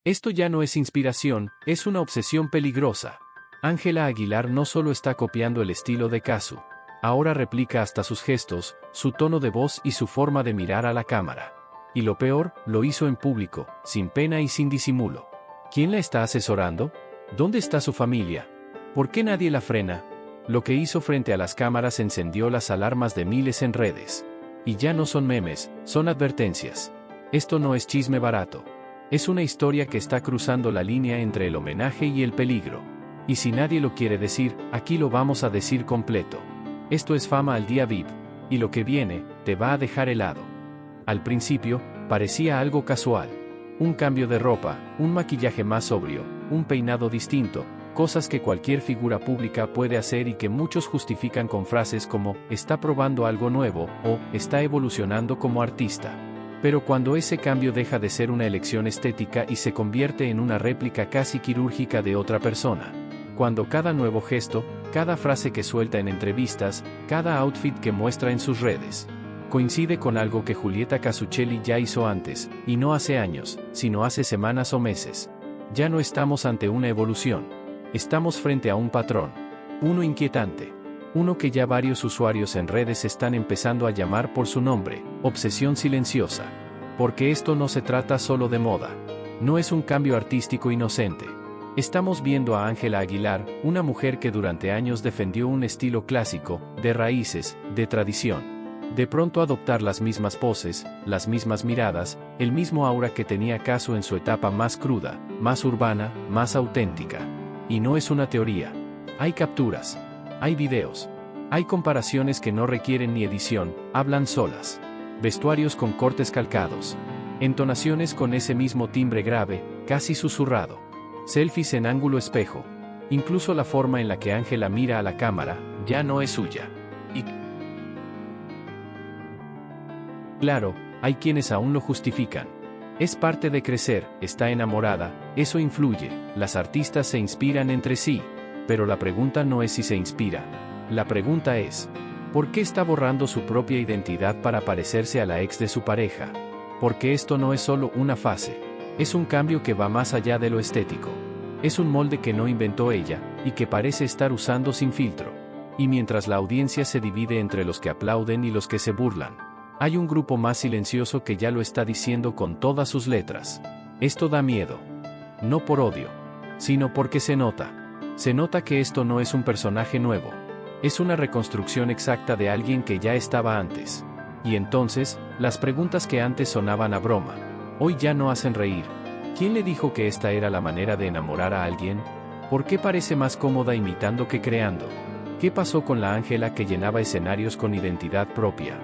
Esto ya no es inspiración, es una obsesión peligrosa. Ángela Aguilar no solo está copiando el estilo de Casu, ahora replica hasta sus gestos, su tono de voz y su forma de mirar a la cámara. Y lo peor, lo hizo en público, sin pena y sin disimulo. ¿Quién la está asesorando? ¿Dónde está su familia? ¿Por qué nadie la frena? Lo que hizo frente a las cámaras encendió las alarmas de miles en redes. Y ya no son memes, son advertencias. Esto no es chisme barato. Es una historia que está cruzando la línea entre el homenaje y el peligro. Y si nadie lo quiere decir, aquí lo vamos a decir completo. Esto es Fama al Día VIP, y lo que viene, te va a dejar helado. Al principio, parecía algo casual. Un cambio de ropa, un maquillaje más sobrio, un peinado distinto, cosas que cualquier figura pública puede hacer y que muchos justifican con frases como, está probando algo nuevo, o, está evolucionando como artista. Pero cuando ese cambio deja de ser una elección estética y se convierte en una réplica casi quirúrgica de otra persona. Cuando cada nuevo gesto, cada frase que suelta en entrevistas, cada outfit que muestra en sus redes, coincide con algo que Julieta Casuccelli ya hizo antes, y no hace años, sino hace semanas o meses. Ya no estamos ante una evolución. Estamos frente a un patrón. Uno inquietante. Uno que ya varios usuarios en redes están empezando a llamar por su nombre, obsesión silenciosa. Porque esto no se trata solo de moda. No es un cambio artístico inocente. Estamos viendo a Ángela Aguilar, una mujer que durante años defendió un estilo clásico, de raíces, de tradición. De pronto adoptar las mismas poses, las mismas miradas, el mismo aura que tenía Casu en su etapa más cruda, más urbana, más auténtica. Y no es una teoría. Hay capturas. Hay videos. Hay comparaciones que no requieren ni edición, hablan solas. Vestuarios con cortes calcados. Entonaciones con ese mismo timbre grave, casi susurrado. Selfies en ángulo espejo. Incluso la forma en la que Ángela mira a la cámara, ya no es suya. Y claro, hay quienes aún lo justifican. Es parte de crecer, está enamorada, eso influye, las artistas se inspiran entre sí. Pero la pregunta no es si se inspira. La pregunta es, ¿por qué está borrando su propia identidad para parecerse a la ex de su pareja? Porque esto no es solo una fase. Es un cambio que va más allá de lo estético. Es un molde que no inventó ella, y que parece estar usando sin filtro. Y mientras la audiencia se divide entre los que aplauden y los que se burlan, hay un grupo más silencioso que ya lo está diciendo con todas sus letras. Esto da miedo. No por odio, sino porque se nota. Se nota que esto no es un personaje nuevo. Es una reconstrucción exacta de alguien que ya estaba antes. Y entonces, las preguntas que antes sonaban a broma, hoy ya no hacen reír. ¿Quién le dijo que esta era la manera de enamorar a alguien? ¿Por qué parece más cómoda imitando que creando? ¿Qué pasó con la Ángela que llenaba escenarios con identidad propia?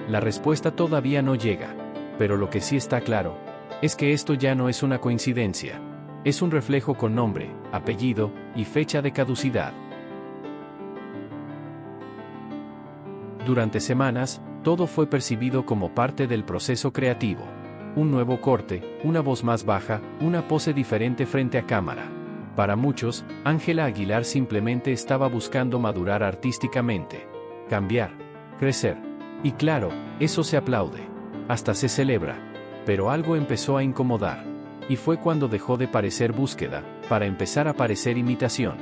La respuesta todavía no llega. Pero lo que sí está claro, es que esto ya no es una coincidencia. Es un reflejo con nombre, apellido y fecha de caducidad. Durante semanas, todo fue percibido como parte del proceso creativo. Un nuevo corte, una voz más baja, una pose diferente frente a cámara. Para muchos, Ángela Aguilar simplemente estaba buscando madurar artísticamente. Cambiar. Crecer. Y claro, eso se aplaude. Hasta se celebra. Pero algo empezó a incomodar. Y fue cuando dejó de parecer búsqueda, para empezar a parecer imitación.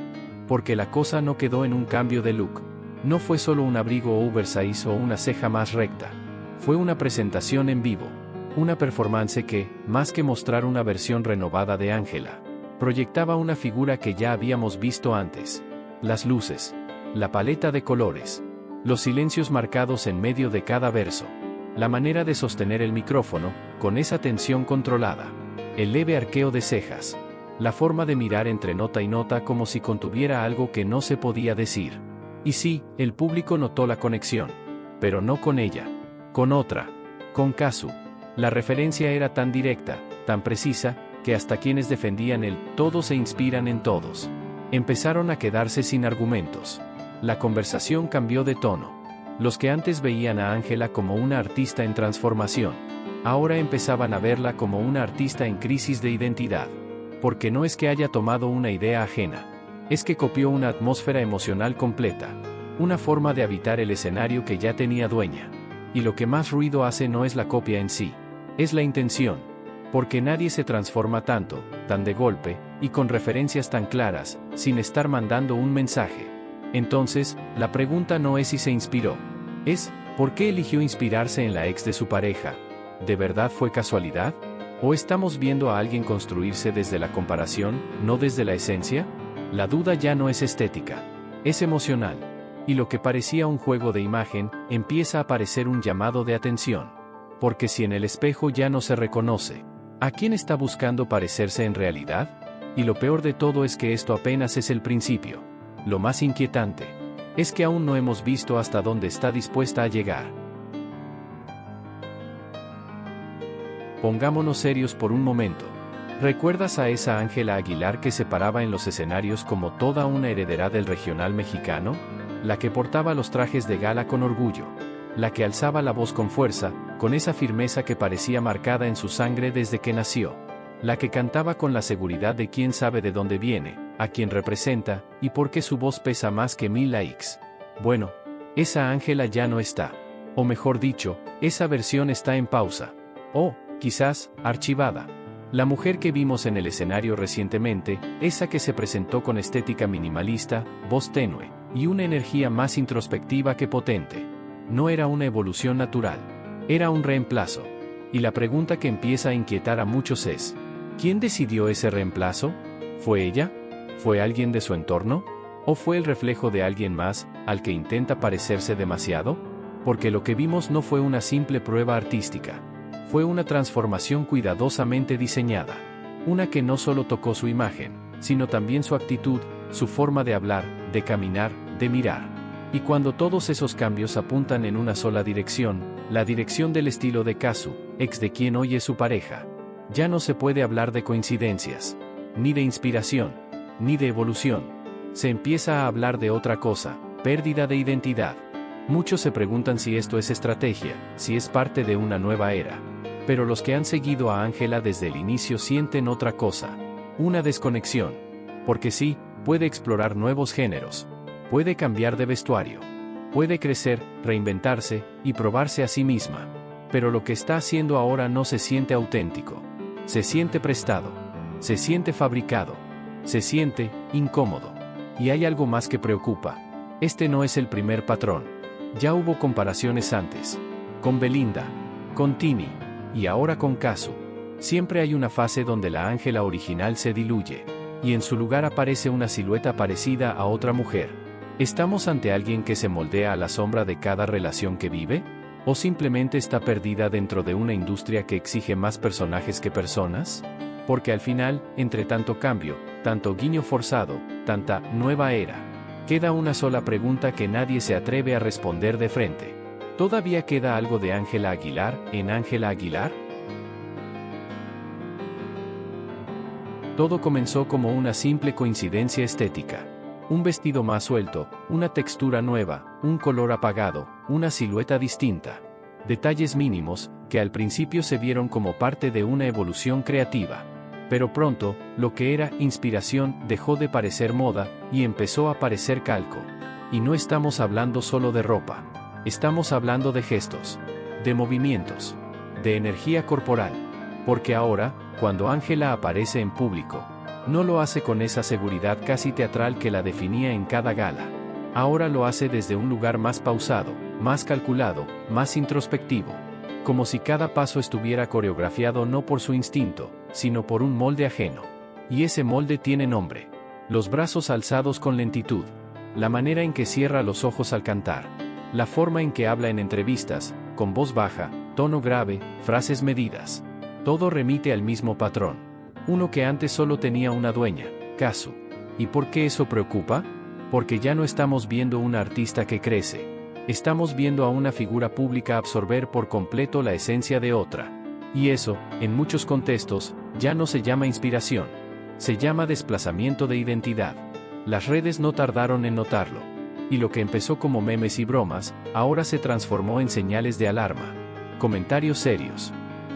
Porque la cosa no quedó en un cambio de look. No fue solo un abrigo oversize o una ceja más recta. Fue una presentación en vivo. Una performance que, más que mostrar una versión renovada de Ángela, proyectaba una figura que ya habíamos visto antes. Las luces. La paleta de colores. Los silencios marcados en medio de cada verso. La manera de sostener el micrófono, con esa tensión controlada. El leve arqueo de cejas. La forma de mirar entre nota y nota como si contuviera algo que no se podía decir. Y sí, el público notó la conexión. Pero no con ella. Con otra. Con Casu. La referencia era tan directa, tan precisa, que hasta quienes defendían el "todos se inspiran en todos" empezaron a quedarse sin argumentos. La conversación cambió de tono. Los que antes veían a Ángela como una artista en transformación, ahora empezaban a verla como una artista en crisis de identidad. Porque no es que haya tomado una idea ajena, es que copió una atmósfera emocional completa, una forma de habitar el escenario que ya tenía dueña. Y lo que más ruido hace no es la copia en sí, es la intención. Porque nadie se transforma tanto, tan de golpe, y con referencias tan claras, sin estar mandando un mensaje. Entonces, la pregunta no es si se inspiró. Es, ¿por qué eligió inspirarse en la ex de su pareja? ¿De verdad fue casualidad? ¿O estamos viendo a alguien construirse desde la comparación, no desde la esencia? La duda ya no es estética. Es emocional. Y lo que parecía un juego de imagen, empieza a parecer un llamado de atención. Porque si en el espejo ya no se reconoce, ¿a quién está buscando parecerse en realidad? Y lo peor de todo es que esto apenas es el principio. Lo más inquietante es que aún no hemos visto hasta dónde está dispuesta a llegar. Pongámonos serios por un momento. ¿Recuerdas a esa Ángela Aguilar que se paraba en los escenarios como toda una heredera del regional mexicano? La que portaba los trajes de gala con orgullo. La que alzaba la voz con fuerza, con esa firmeza que parecía marcada en su sangre desde que nació. La que cantaba con la seguridad de quién sabe de dónde viene, a quién representa, y por qué su voz pesa más que 1000 likes. Bueno, esa Ángela ya no está. O mejor dicho, esa versión está en pausa. O, quizás, archivada. La mujer que vimos en el escenario recientemente, esa que se presentó con estética minimalista, voz tenue, y una energía más introspectiva que potente. No era una evolución natural. Era un reemplazo. Y la pregunta que empieza a inquietar a muchos es, ¿quién decidió ese reemplazo? ¿Fue ella? ¿Fue alguien de su entorno? ¿O fue el reflejo de alguien más, al que intenta parecerse demasiado? Porque lo que vimos no fue una simple prueba artística. Fue una transformación cuidadosamente diseñada. Una que no solo tocó su imagen, sino también su actitud, su forma de hablar, de caminar, de mirar. Y cuando todos esos cambios apuntan en una sola dirección, la dirección del estilo de Kazu, ex de quien hoy es su pareja, ya no se puede hablar de coincidencias, ni de inspiración, ni de evolución. Se empieza a hablar de otra cosa, pérdida de identidad. Muchos se preguntan si esto es estrategia, si es parte de una nueva era. Pero los que han seguido a Ángela desde el inicio sienten otra cosa, una desconexión. Porque sí, puede explorar nuevos géneros, puede cambiar de vestuario, puede crecer, reinventarse, y probarse a sí misma. Pero lo que está haciendo ahora no se siente auténtico. Se siente prestado, se siente fabricado, se siente incómodo. Y hay algo más que preocupa. Este no es el primer patrón. Ya hubo comparaciones antes. Con Belinda, con Tini, y ahora con Kazu. Siempre hay una fase donde la Ángela original se diluye, y en su lugar aparece una silueta parecida a otra mujer. ¿Estamos ante alguien que se moldea a la sombra de cada relación que vive? ¿O simplemente está perdida dentro de una industria que exige más personajes que personas? Porque al final, entre tanto cambio, tanto guiño forzado, tanta nueva era, queda una sola pregunta que nadie se atreve a responder de frente. ¿Todavía queda algo de Ángela Aguilar en Ángela Aguilar? Todo comenzó como una simple coincidencia estética. Un vestido más suelto, una textura nueva, un color apagado, una silueta distinta. Detalles mínimos, que al principio se vieron como parte de una evolución creativa. Pero pronto, lo que era inspiración dejó de parecer moda, y empezó a parecer calco. Y no estamos hablando solo de ropa. Estamos hablando de gestos, de movimientos, de energía corporal. Porque ahora, cuando Ángela aparece en público, no lo hace con esa seguridad casi teatral que la definía en cada gala. Ahora lo hace desde un lugar más pausado, más calculado, más introspectivo. Como si cada paso estuviera coreografiado no por su instinto, sino por un molde ajeno. Y ese molde tiene nombre. Los brazos alzados con lentitud. La manera en que cierra los ojos al cantar. La forma en que habla en entrevistas, con voz baja, tono grave, frases medidas. Todo remite al mismo patrón. Uno que antes solo tenía una dueña, Kazu. ¿Y por qué eso preocupa? Porque ya no estamos viendo una artista que crece. Estamos viendo a una figura pública absorber por completo la esencia de otra. Y eso, en muchos contextos, ya no se llama inspiración. Se llama desplazamiento de identidad. Las redes no tardaron en notarlo. Y lo que empezó como memes y bromas, ahora se transformó en señales de alarma. Comentarios serios.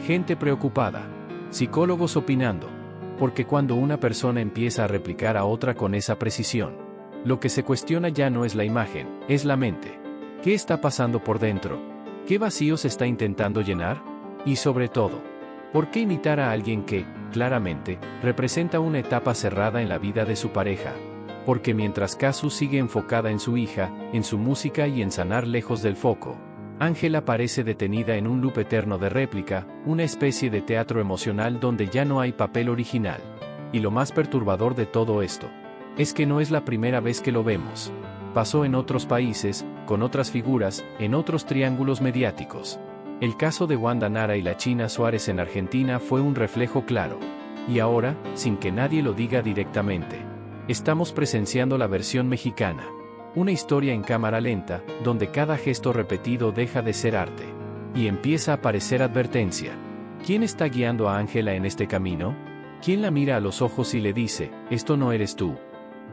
Gente preocupada. Psicólogos opinando. Porque cuando una persona empieza a replicar a otra con esa precisión, lo que se cuestiona ya no es la imagen, es la mente. ¿Qué está pasando por dentro? ¿Qué vacíos está intentando llenar? Y sobre todo, ¿Por qué imitar a alguien que, claramente, representa una etapa cerrada en la vida de su pareja? Porque mientras Kazu sigue enfocada en su hija, en su música y en sanar lejos del foco, Ángela parece detenida en un loop eterno de réplica, una especie de teatro emocional donde ya no hay papel original. Y lo más perturbador de todo esto es que no es la primera vez que lo vemos. Pasó en otros países, con otras figuras, en otros triángulos mediáticos. El caso de Wanda Nara y la China Suárez en Argentina fue un reflejo claro. Y ahora, sin que nadie lo diga directamente, estamos presenciando la versión mexicana. Una historia en cámara lenta, donde cada gesto repetido deja de ser arte. Y empieza a aparecer advertencia. ¿Quién está guiando a Ángela en este camino? ¿Quién la mira a los ojos y le dice, esto no eres tú?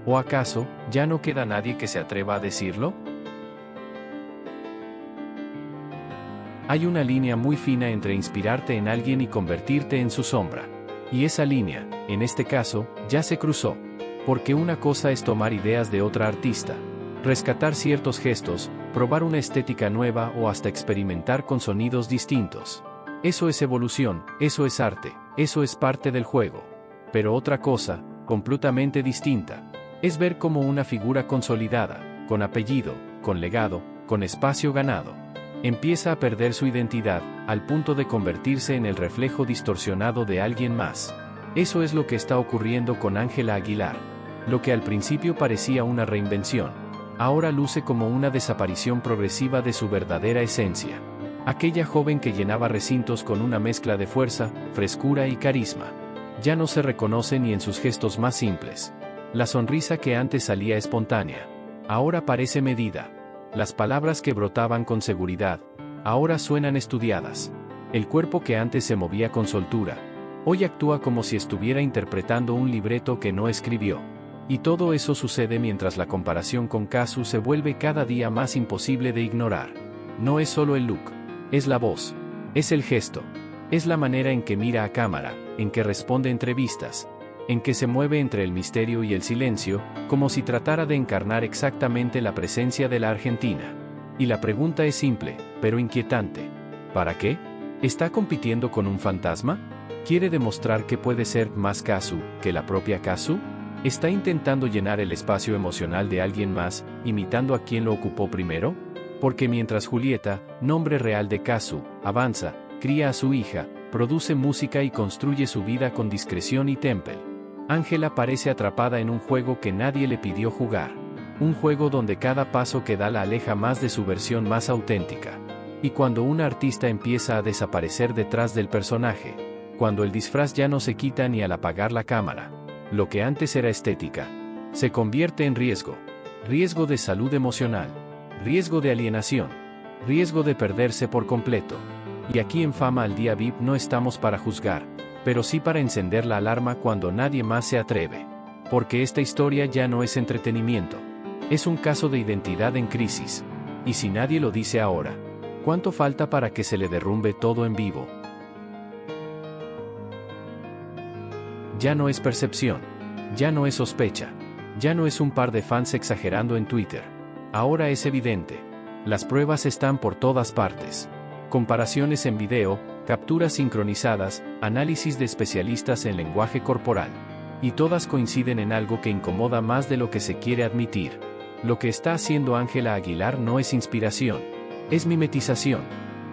¿O acaso, ya no queda nadie que se atreva a decirlo? Hay una línea muy fina entre inspirarte en alguien y convertirte en su sombra. Y esa línea, en este caso, ya se cruzó. Porque una cosa es tomar ideas de otra artista, rescatar ciertos gestos, probar una estética nueva o hasta experimentar con sonidos distintos. Eso es evolución, eso es arte, eso es parte del juego. Pero otra cosa, completamente distinta, es ver cómo una figura consolidada, con apellido, con legado, con espacio ganado, empieza a perder su identidad, al punto de convertirse en el reflejo distorsionado de alguien más. Eso es lo que está ocurriendo con Ángela Aguilar. Lo que al principio parecía una reinvención, ahora luce como una desaparición progresiva de su verdadera esencia. Aquella joven que llenaba recintos con una mezcla de fuerza, frescura y carisma. Ya no se reconoce ni en sus gestos más simples. La sonrisa que antes salía espontánea, ahora parece medida. Las palabras que brotaban con seguridad, ahora suenan estudiadas. El cuerpo que antes se movía con soltura, hoy actúa como si estuviera interpretando un libreto que no escribió. Y todo eso sucede mientras la comparación con Kazu se vuelve cada día más imposible de ignorar. No es solo el look, es la voz, es el gesto, es la manera en que mira a cámara, en que responde entrevistas, en que se mueve entre el misterio y el silencio, como si tratara de encarnar exactamente la presencia de la Argentina. Y la pregunta es simple, pero inquietante. ¿Para qué? ¿Está compitiendo con un fantasma? ¿Quiere demostrar que puede ser más Kazu que la propia Kazu? ¿Está intentando llenar el espacio emocional de alguien más, imitando a quien lo ocupó primero? Porque mientras Julieta, nombre real de Kazu, avanza, cría a su hija, produce música y construye su vida con discreción y temple, Ángela parece atrapada en un juego que nadie le pidió jugar. Un juego donde cada paso que da la aleja más de su versión más auténtica. Y cuando un artista empieza a desaparecer detrás del personaje, cuando el disfraz ya no se quita ni al apagar la cámara, lo que antes era estética, se convierte en riesgo. Riesgo de salud emocional, riesgo de alienación, riesgo de perderse por completo. Y aquí en Fama al Día VIP no estamos para juzgar, pero sí para encender la alarma cuando nadie más se atreve. Porque esta historia ya no es entretenimiento. Es un caso de identidad en crisis. Y si nadie lo dice ahora, ¿cuánto falta para que se le derrumbe todo en vivo? Ya no es percepción. Ya no es sospecha. Ya no es un par de fans exagerando en Twitter. Ahora es evidente. Las pruebas están por todas partes. Comparaciones en video, capturas sincronizadas, análisis de especialistas en lenguaje corporal. Y todas coinciden en algo que incomoda más de lo que se quiere admitir. Lo que está haciendo Ángela Aguilar no es inspiración. Es mimetización.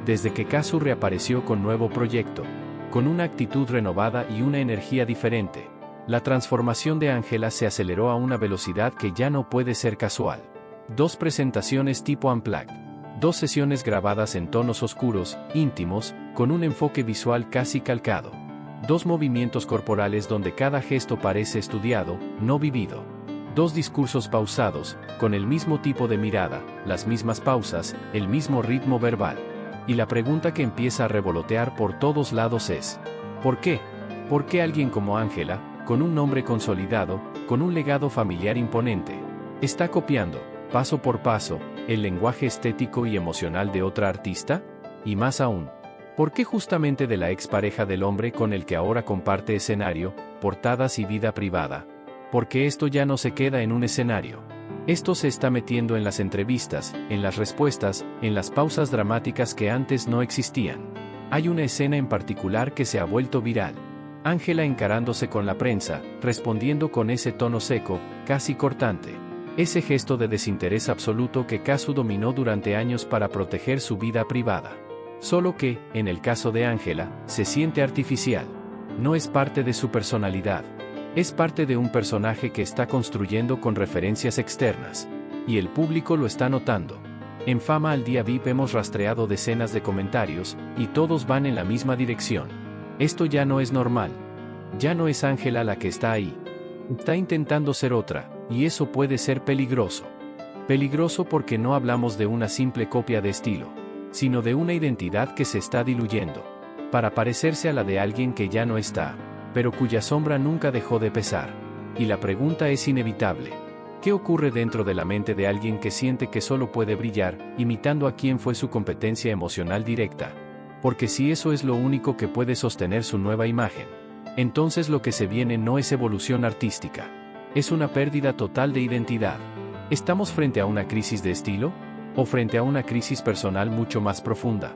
Desde que Kazu reapareció con nuevo proyecto, con una actitud renovada y una energía diferente, la transformación de Ángela se aceleró a una velocidad que ya no puede ser casual. 2 presentaciones tipo Unplugged. 2 sesiones grabadas en tonos oscuros, íntimos, con un enfoque visual casi calcado. 2 movimientos corporales donde cada gesto parece estudiado, no vivido. 2 discursos pausados, con el mismo tipo de mirada, las mismas pausas, el mismo ritmo verbal. Y la pregunta que empieza a revolotear por todos lados es: ¿por qué? ¿Por qué alguien como Ángela, con un nombre consolidado, con un legado familiar imponente, está copiando, paso por paso, el lenguaje estético y emocional de otra artista? Y más aún, ¿por qué justamente de la expareja del hombre con el que ahora comparte escenario, portadas y vida privada? Porque esto ya no se queda en un escenario. Esto se está metiendo en las entrevistas, en las respuestas, en las pausas dramáticas que antes no existían. Hay una escena en particular que se ha vuelto viral. Ángela encarándose con la prensa, respondiendo con ese tono seco, casi cortante. Ese gesto de desinterés absoluto que Kazu dominó durante años para proteger su vida privada. Solo que, en el caso de Ángela, se siente artificial. No es parte de su personalidad. Es parte de un personaje que está construyendo con referencias externas. Y el público lo está notando. En Fama al Día VIP hemos rastreado decenas de comentarios, y todos van en la misma dirección. Esto ya no es normal. Ya no es Ángela la que está ahí. Está intentando ser otra, y eso puede ser peligroso. Peligroso porque no hablamos de una simple copia de estilo, sino de una identidad que se está diluyendo, para parecerse a la de alguien que ya no está, pero cuya sombra nunca dejó de pesar. Y la pregunta es inevitable. ¿Qué ocurre dentro de la mente de alguien que siente que solo puede brillar, imitando a quien fue su competencia emocional directa? Porque si eso es lo único que puede sostener su nueva imagen, entonces lo que se viene no es evolución artística. Es una pérdida total de identidad. ¿Estamos frente a una crisis de estilo? ¿O frente a una crisis personal mucho más profunda?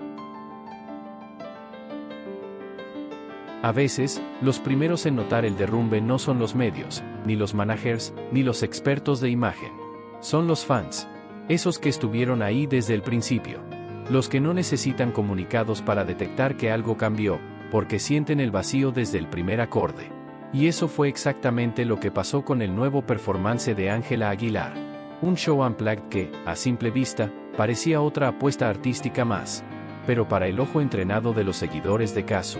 A veces, los primeros en notar el derrumbe no son los medios, ni los managers, ni los expertos de imagen. Son los fans. Esos que estuvieron ahí desde el principio. Los que no necesitan comunicados para detectar que algo cambió, porque sienten el vacío desde el primer acorde. Y eso fue exactamente lo que pasó con el nuevo performance de Ángela Aguilar. Un show unplugged que, a simple vista, parecía otra apuesta artística más. Pero para el ojo entrenado de los seguidores de Kazu,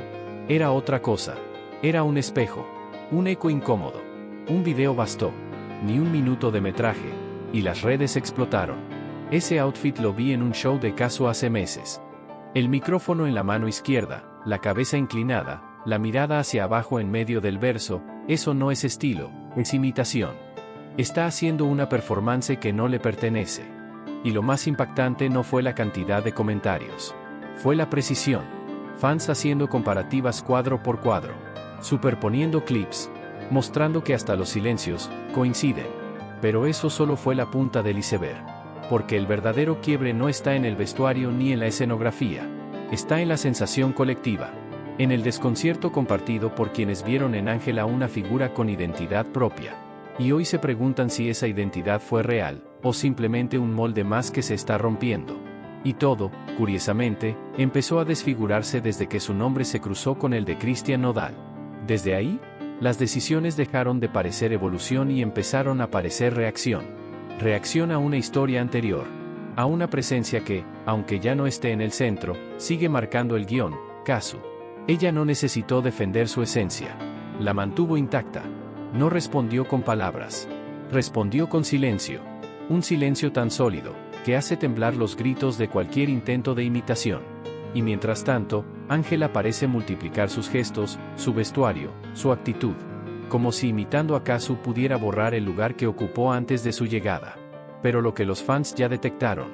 era otra cosa. Era un espejo. Un eco incómodo. Un video bastó. Ni un minuto de metraje. Y las redes explotaron. Ese outfit lo vi en un show de Kazu hace meses. El micrófono en la mano izquierda, la cabeza inclinada, la mirada hacia abajo en medio del verso, eso no es estilo, es imitación. Está haciendo una performance que no le pertenece. Y lo más impactante no fue la cantidad de comentarios. Fue la precisión. Fans haciendo comparativas cuadro por cuadro. Superponiendo clips. Mostrando que hasta los silencios coinciden. Pero eso solo fue la punta del iceberg. Porque el verdadero quiebre no está en el vestuario ni en la escenografía. Está en la sensación colectiva. En el desconcierto compartido por quienes vieron en Ángela una figura con identidad propia. Y hoy se preguntan si esa identidad fue real, o simplemente un molde más que se está rompiendo. Y todo, curiosamente, empezó a desfigurarse desde que su nombre se cruzó con el de Cristian Nodal. Desde ahí, las decisiones dejaron de parecer evolución y empezaron a parecer reacción. Reacción a una historia anterior. A una presencia que, aunque ya no esté en el centro, sigue marcando el guión, Kazu. Ella no necesitó defender su esencia. La mantuvo intacta. No respondió con palabras. Respondió con silencio. Un silencio tan sólido, que hace temblar los gritos de cualquier intento de imitación. Y mientras tanto, Ángela parece multiplicar sus gestos, su vestuario, su actitud. Como si imitando a Kazu pudiera borrar el lugar que ocupó antes de su llegada. Pero lo que los fans ya detectaron,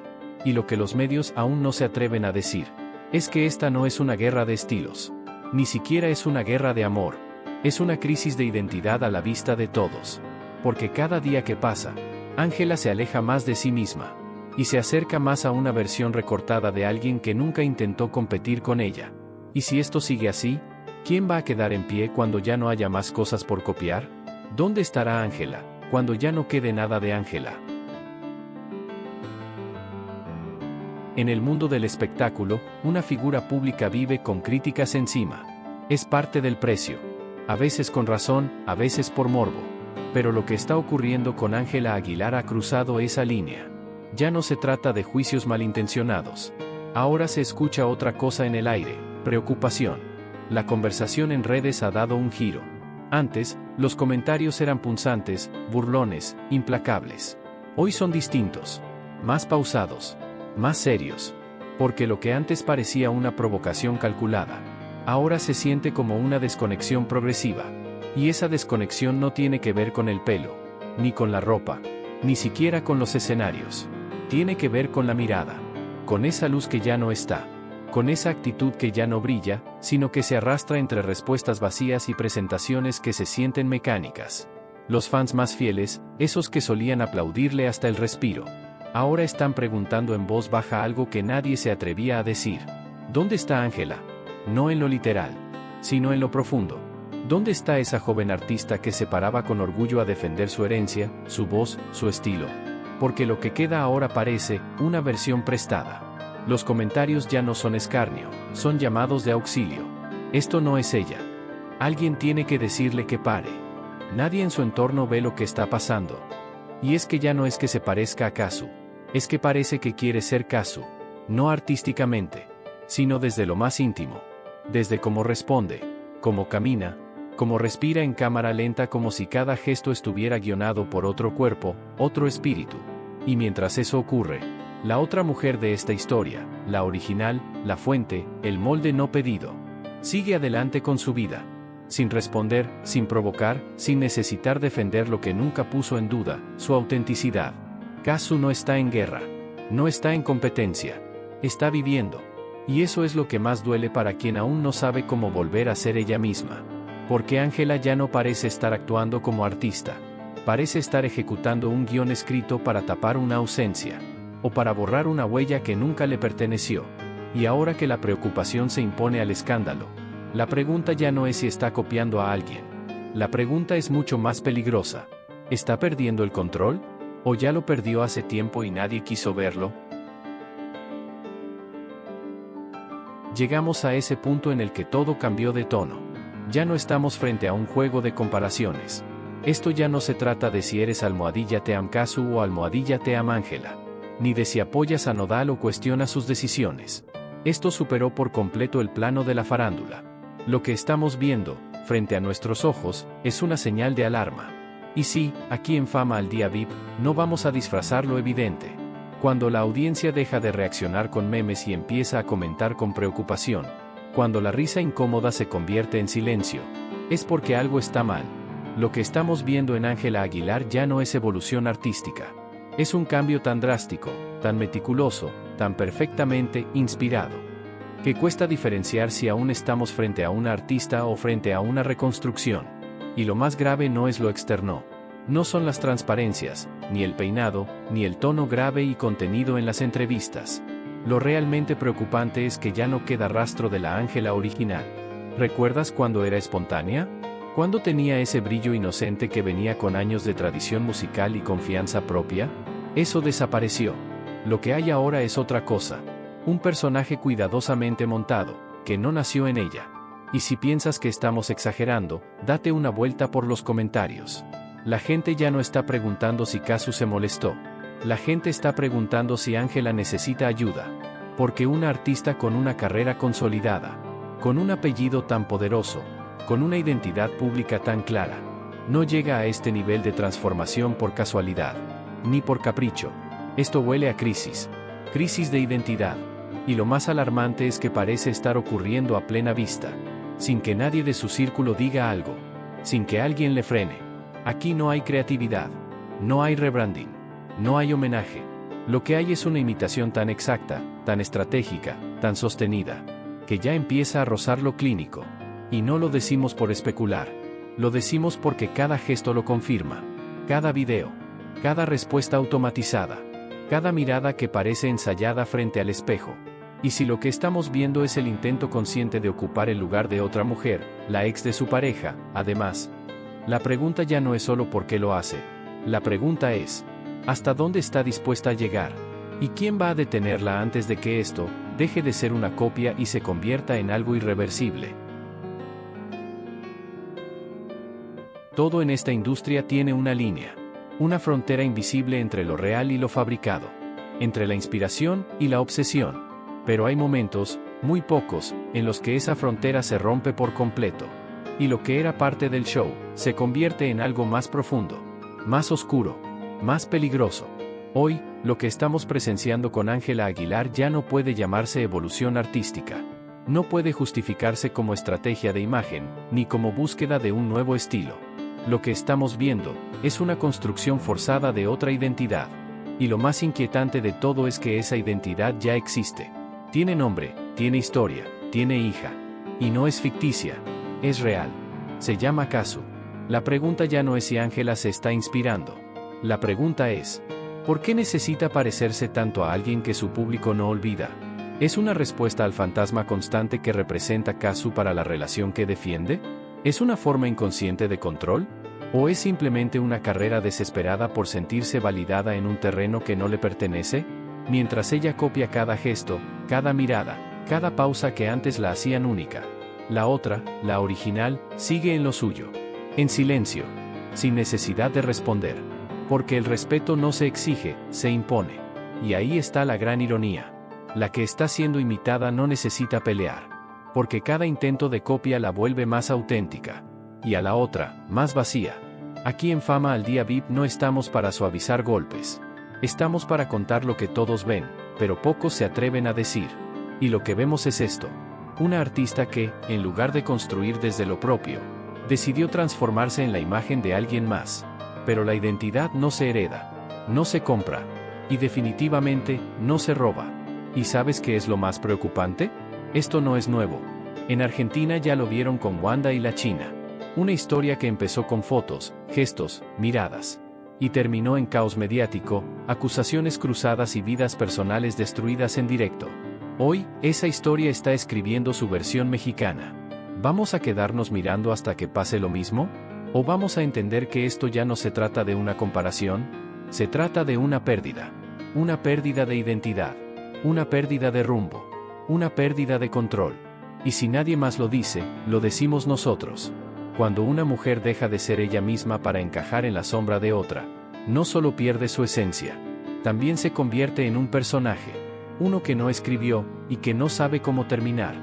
y lo que los medios aún no se atreven a decir, es que esta no es una guerra de estilos. Ni siquiera es una guerra de amor. Es una crisis de identidad a la vista de todos. Porque cada día que pasa, Ángela se aleja más de sí misma. Y se acerca más a una versión recortada de alguien que nunca intentó competir con ella. Y si esto sigue así, ¿quién va a quedar en pie cuando ya no haya más cosas por copiar? ¿Dónde estará Ángela, cuando ya no quede nada de Ángela? En el mundo del espectáculo, una figura pública vive con críticas encima. Es parte del precio. A veces con razón, a veces por morbo. Pero lo que está ocurriendo con Ángela Aguilar ha cruzado esa línea. Ya no se trata de juicios malintencionados. Ahora se escucha otra cosa en el aire, preocupación. La conversación en redes ha dado un giro. Antes, los comentarios eran punzantes, burlones, implacables. Hoy son distintos. Más pausados. Más serios. Porque lo que antes parecía una provocación calculada, ahora se siente como una desconexión progresiva. Y esa desconexión no tiene que ver con el pelo, ni con la ropa, ni siquiera con los escenarios. Tiene que ver con la mirada. Con esa luz que ya no está. Con esa actitud que ya no brilla, sino que se arrastra entre respuestas vacías y presentaciones que se sienten mecánicas. Los fans más fieles, esos que solían aplaudirle hasta el respiro, ahora están preguntando en voz baja algo que nadie se atrevía a decir. ¿Dónde está Ángela? no en lo literal, sino en lo profundo. ¿Dónde está esa joven artista que se paraba con orgullo a defender su herencia, su voz, su estilo? Porque lo que queda ahora parece una versión prestada. Los comentarios ya no son escarnio, son llamados de auxilio. Esto no es ella. Alguien tiene que decirle que pare. Nadie en su entorno ve lo que está pasando. Y es que ya no es que se parezca a Kazu. Es que parece que quiere ser Kazu. No artísticamente, sino desde lo más íntimo. Desde cómo responde, cómo camina, cómo respira en cámara lenta, como si cada gesto estuviera guionado por otro cuerpo, otro espíritu. Y mientras eso ocurre, la otra mujer de esta historia, la original, la fuente, el molde no pedido, sigue adelante con su vida. Sin responder, sin provocar, sin necesitar defender lo que nunca puso en duda, su autenticidad. Kazu no está en guerra. No está en competencia. Está viviendo. Y eso es lo que más duele para quien aún no sabe cómo volver a ser ella misma. Porque Ángela ya no parece estar actuando como artista. Parece estar ejecutando un guión escrito para tapar una ausencia. O para borrar una huella que nunca le perteneció. Y ahora que la preocupación se impone al escándalo, la pregunta ya no es si está copiando a alguien. La pregunta es mucho más peligrosa. ¿Está perdiendo el control? ¿O ya lo perdió hace tiempo y nadie quiso verlo? Llegamos a ese punto en el que todo cambió de tono. Ya no estamos frente a un juego de comparaciones. Esto ya no se trata de si eres almohadilla Team Kazu o almohadilla Team Ángela. Ni de si apoyas a Nodal o cuestionas sus decisiones. Esto superó por completo el plano de la farándula. Lo que estamos viendo, frente a nuestros ojos, es una señal de alarma. Y sí, aquí en Fama al Día VIP, no vamos a disfrazar lo evidente. Cuando la audiencia deja de reaccionar con memes y empieza a comentar con preocupación, cuando la risa incómoda se convierte en silencio, es porque algo está mal. Lo que estamos viendo en Ángela Aguilar ya no es evolución artística. Es un cambio tan drástico, tan meticuloso, tan perfectamente inspirado, que cuesta diferenciar si aún estamos frente a una artista o frente a una reconstrucción. Y lo más grave no es lo externo. No son las transparencias, ni el peinado, ni el tono grave y contenido en las entrevistas. Lo realmente preocupante es que ya no queda rastro de la Ángela original. ¿Recuerdas cuando era espontánea? ¿Cuándo tenía ese brillo inocente que venía con años de tradición musical y confianza propia? Eso desapareció. Lo que hay ahora es otra cosa. Un personaje cuidadosamente montado, que no nació en ella. Y si piensas que estamos exagerando, date una vuelta por los comentarios. La gente ya no está preguntando si Kazu se molestó. La gente está preguntando si Ángela necesita ayuda. Porque una artista con una carrera consolidada, con un apellido tan poderoso, con una identidad pública tan clara, no llega a este nivel de transformación por casualidad, ni por capricho. Esto huele a crisis. Crisis de identidad. Y lo más alarmante es que parece estar ocurriendo a plena vista, sin que nadie de su círculo diga algo, sin que alguien le frene. Aquí no hay creatividad, no hay rebranding, no hay homenaje. Lo que hay es una imitación tan exacta, tan estratégica, tan sostenida, que ya empieza a rozar lo clínico. Y no lo decimos por especular, lo decimos porque cada gesto lo confirma, cada video, cada respuesta automatizada, cada mirada que parece ensayada frente al espejo. Y si lo que estamos viendo es el intento consciente de ocupar el lugar de otra mujer, la ex de su pareja, además, la pregunta ya no es solo por qué lo hace. La pregunta es, ¿hasta dónde está dispuesta a llegar? ¿Y quién va a detenerla antes de que esto deje de ser una copia y se convierta en algo irreversible? Todo en esta industria tiene una línea, una frontera invisible entre lo real y lo fabricado, entre la inspiración y la obsesión. Pero hay momentos, muy pocos, en los que esa frontera se rompe por completo. Y lo que era parte del show, se convierte en algo más profundo, más oscuro, más peligroso. Hoy, lo que estamos presenciando con Ángela Aguilar ya no puede llamarse evolución artística. No puede justificarse como estrategia de imagen, ni como búsqueda de un nuevo estilo. Lo que estamos viendo, es una construcción forzada de otra identidad. Y lo más inquietante de todo es que esa identidad ya existe. Tiene nombre, tiene historia, tiene hija. Y no es ficticia, es real. Se llama Kazu. La pregunta ya no es si Ángela se está inspirando. La pregunta es, ¿por qué necesita parecerse tanto a alguien que su público no olvida? ¿Es una respuesta al fantasma constante que representa Kazu para la relación que defiende? ¿Es una forma inconsciente de control? ¿O es simplemente una carrera desesperada por sentirse validada en un terreno que no le pertenece? Mientras ella copia cada gesto, cada mirada, cada pausa que antes la hacían única. La otra, la original, sigue en lo suyo. En silencio. Sin necesidad de responder. Porque el respeto no se exige, se impone. Y ahí está la gran ironía. La que está siendo imitada no necesita pelear. Porque cada intento de copia la vuelve más auténtica. Y a la otra, más vacía. Aquí en Fama al Día VIP no estamos para suavizar golpes. Estamos para contar lo que todos ven, pero pocos se atreven a decir. Y lo que vemos es esto. Una artista que, en lugar de construir desde lo propio, decidió transformarse en la imagen de alguien más. Pero la identidad no se hereda, no se compra, y definitivamente, no se roba. ¿Y sabes qué es lo más preocupante? Esto no es nuevo. En Argentina ya lo vieron con Wanda y la China. Una historia que empezó con fotos, gestos, miradas. Y terminó en caos mediático, acusaciones cruzadas y vidas personales destruidas en directo. Hoy, esa historia está escribiendo su versión mexicana. ¿Vamos a quedarnos mirando hasta que pase lo mismo? ¿O vamos a entender que esto ya no se trata de una comparación? Se trata de una pérdida. Una pérdida de identidad. Una pérdida de rumbo. Una pérdida de control. Y si nadie más lo dice, lo decimos nosotros. Cuando una mujer deja de ser ella misma para encajar en la sombra de otra, no solo pierde su esencia, también se convierte en un personaje. Uno que no escribió, y que no sabe cómo terminar.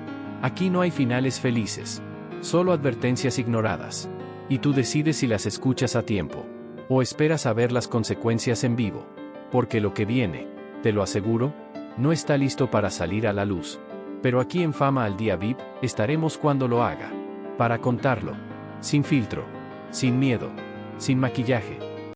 Aquí no hay finales felices. Solo advertencias ignoradas. Y tú decides si las escuchas a tiempo. O esperas a ver las consecuencias en vivo. Porque lo que viene, te lo aseguro, no está listo para salir a la luz. Pero aquí en Fama al Día VIP, estaremos cuando lo haga. Para contarlo. Sin filtro. Sin miedo. Sin maquillaje.